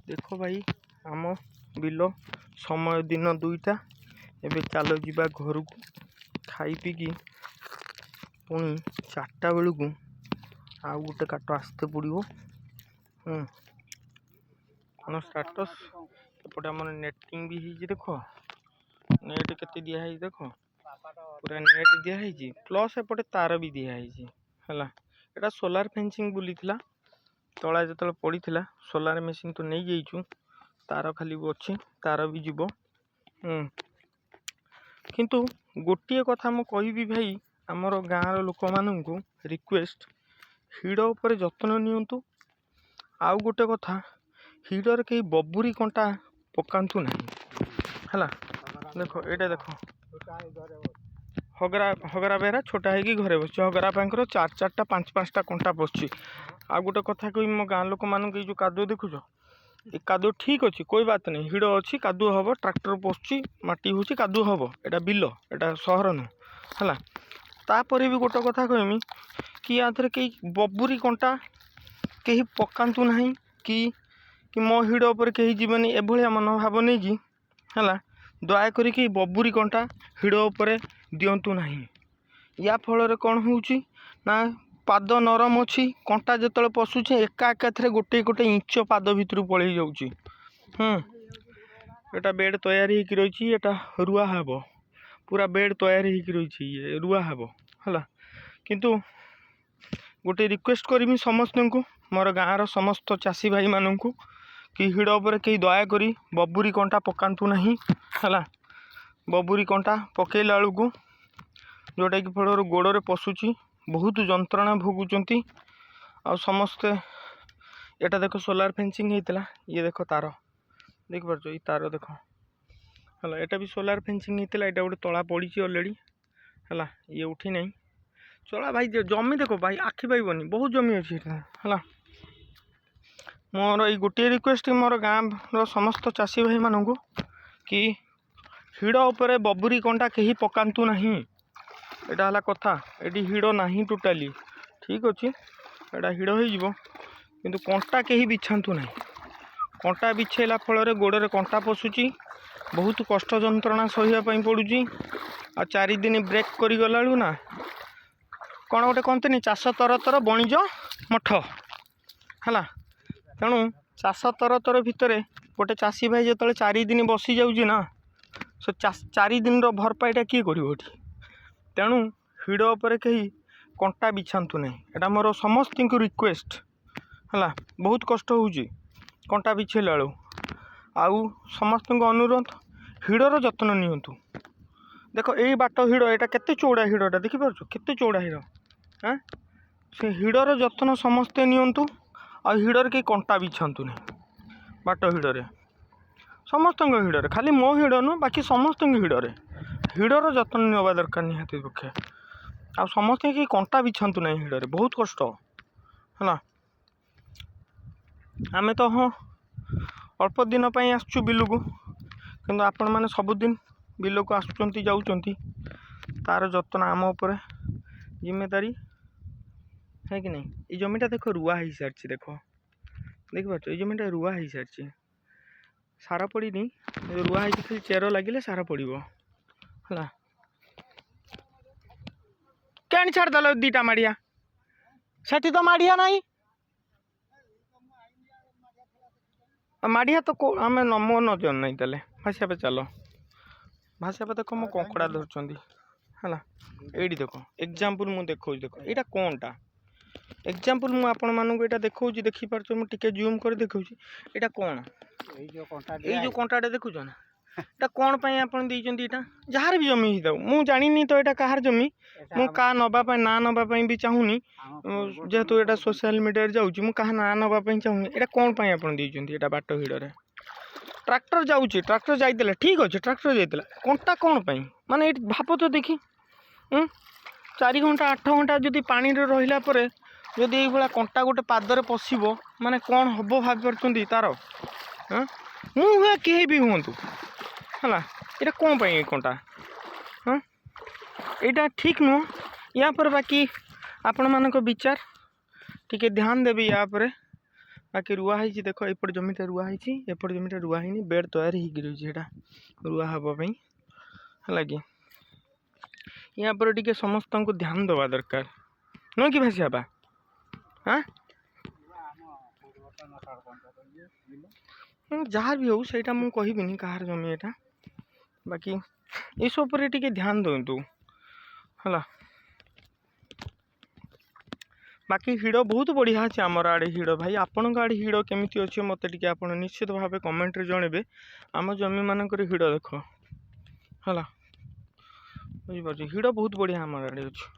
देख भाई आम बिल समय दिन 2टा एबे चलो जीवा घर को खाई पीकी पुणी 4टा बेलू आउ गोटे काट आसते पड़ो कौन स्टाटस एपटे आम नेटिंग भी है देख नेट केते दिखाई देख पूरा नेट दिखाई प्लस एपटे तार भी दिखाई है एटा सोलार फेंसिंग बुली तला जो पड़ी सोलार मेसीन तो नहीं जाइचु तार खाली अच्छी तार भी जीव किंतु गोटे कथा मु कहि भाई आमर गाँव लोक मानू रिक्वेस्ट हिड़ उपर जत्न नियंतु आउ गोटे कथा हिड़र कहीं बबुरी कंटा पकातु ना है देख ये देख हगरा हगरा बेहरा छोटा है घरे बस हगरा पाकर 4-4टा 5-5टा कंटा पशुची आ गोटे कथा कही मो गाँ लोक मान जो कादुଅ देखुच ये कादुଅ ठीक अच्छी कोई बात नहीं हिड़ अच्छी कादुଅ हम ट्रैक्टर पशुची माटी हूँ कादुଅ हम एटा बिल एटा सहर नुह है तापर भी गोटे कथा कहमी कि या कई बबुरी कंटा कहीं पकातु ना कि मो हिड़ उपर कहीं जीवनी एभलिया मनोभाव नहीं कि है दयाकोरी कि बबुरी कंटा हिड़ उपर दिंतु ना या फल कौन हो पाद नरम अच्छी कंटा जो पशुचे एका एका गोटे गोटे इंच पाद भितर पलि जाऊँगी एटा बेड तैयारी होकर रही एटा रुआ हब पूरा बेड तैयारी होकर रही रुआ हब है किंतु गोटे रिक्वेस्ट करमी समस्त को मोर गाँव समस्त चाषी भाई मानू कि हिड़ उपर कहीं दयाकोरी बबुरी कंटा पकातु ना है बबुरी कंटा पकेला बेलू जोटा कि फल गोड़े पशुची बहुत जंत्रणा भोगुंट आ समस्ते एटा देख सोलार फेंसिंग होता ये देख तार देख पार्छ ये तार देख है एटा भी सोलार फेंसिंग होता है गोटे तला पड़ी अलरेडी है ये उठी नहीं चला भाई जमी देख भाई आखि पाइबनी बहुत जमी अच्छी है मोर ये गोटे रिक्वेस्ट मोर गाँव समस्त चाषी भाई मानू कि हिड़ उपर बबुरी कंटा कहीं पकातु ना एटा है कथा ये हिड़ ना टोटाली ठीक अच्छे एटा हिड़ हो किंतु कंटा कहीं बिछातु ना कंटा बिछेला फल गोड़े कंटा पशुची बहुत कष्ट जंत्रणा सहियापाई पड़ुची आ 4 दिन ब्रेक कर गला ना कौन गोटे कहते चाष तर तर बणिज मठ है तेणु चाष तर तर भितर गोटे चाषी भाई जो 4 दिन बसी जाऊँगी ना से 4 दिन भरपाईटा किए कर तेणु हिड़ उपर कहीं कंटा बिछातु ना एटा मोर समस्त को रिक्वेस्ट है बहुत कष्ट होउची कंटा बिछेला बेलू आउ समस्त अनुरोध हिड़र जत्न नियंतु देख यही बाट हिड़ एटा केते चौड़ा हिड़टा देखिपार केते चौड़ा हिड़ हाँ से हिड़र जत्न समस्ते नियंतु आ हिड़र कहीं कंटा बिछातु ना बाट हिड़े समस्त हिड़े खाली मो हिड़ नु बाकी समस्त हिड़े हिड़र जत्न नेबा दरकार निहाती पक्षे आ समस्ते कहीं कंटा बिछातु ना हिड़े बहुत कष्ट है आमे तो हाँ अल्प दिन आसचु बिल को किंतु आपण मैंने सबुदिन बिल को आसुचंती जाउचंती तार जत्न आम उपर जिम्मेदारी है कि नहीं। ये जमीटा देख रुआ हो सारी देख देख पार्छ ये जमीटा रुआ हो सारी सार पड़ी रुआ हो खाली चेर लगे सार पड़ो है क्या छाड़देल 2टा माड़िया से तो माड़िया नहीं माड़िया तो आम मो नजर नहीं तेल भाषा पे चलो भाषा पे देख मो कंकड़ा धरचंदी है ये देख एग्जांपल मु देखो देख यहाँ कौनटा एग्जांपल मु आपण मानू यहाँ देखा देखिपार मुझे जूम कर देखा यहाँ कौन जो कंटाटा देखुच ना এটা कौन पाई आपण देइचंदी एटा जहार भी जमी ही मु जानिनी तो एटा कहार जमी मु का नबा पाई ना नबा पाई भी चाहूनी जेहेतु एटा सोशल मीडिया रे जाउची मु कहा ना नबा पाई चाहूनी एटा कौन पाई आपण देइचंदी एटा बाट हिड़रे ट्रैक्टर जाउची ट्रैक्टर जाइतला ठीक अछि ट्रैक्टर जाइतला कंटा कौन पाई माने एट भाप तो देखी 4 घंटा 8 घंटा जदि पानी रे रहिला परे जदि एई भला कंटा गोटे पादरे पसिबो माने कौन हबो भाबी परचंदी तार मु हुए केही भी हुंतु है ये कौन पाई कंटा हाँ यहाँ ठीक नुह या पर बाकी आपण मान विचार टिके ध्यान देवी या पर बाकी रुआ है देख एपट जमीटा रुआ है एपट जमीटा रुआ है बेड तैयार हो रही है रुआ हाँपाई है कि या पर टिके समस्त को ध्यान दवा दरकार नुह कि भासी बाबा हाँ जहाँ भी हो सहीटा मुझे कहबिनी कहार जमी एटा बाकी ये सब पर टिके ध्यान दिंतु है बाकी हिड़ बहुत बढ़िया अच्छे आमर आड़े हिड़ भाई आपण आड़े हिड़ केमी अच्छे मत टे निश्चित भाव कमेंट जनइबे आम जमी मानक हिड़ देख है बुझीपार हिड़ बहुत बढ़िया आम आड़े अच्छे।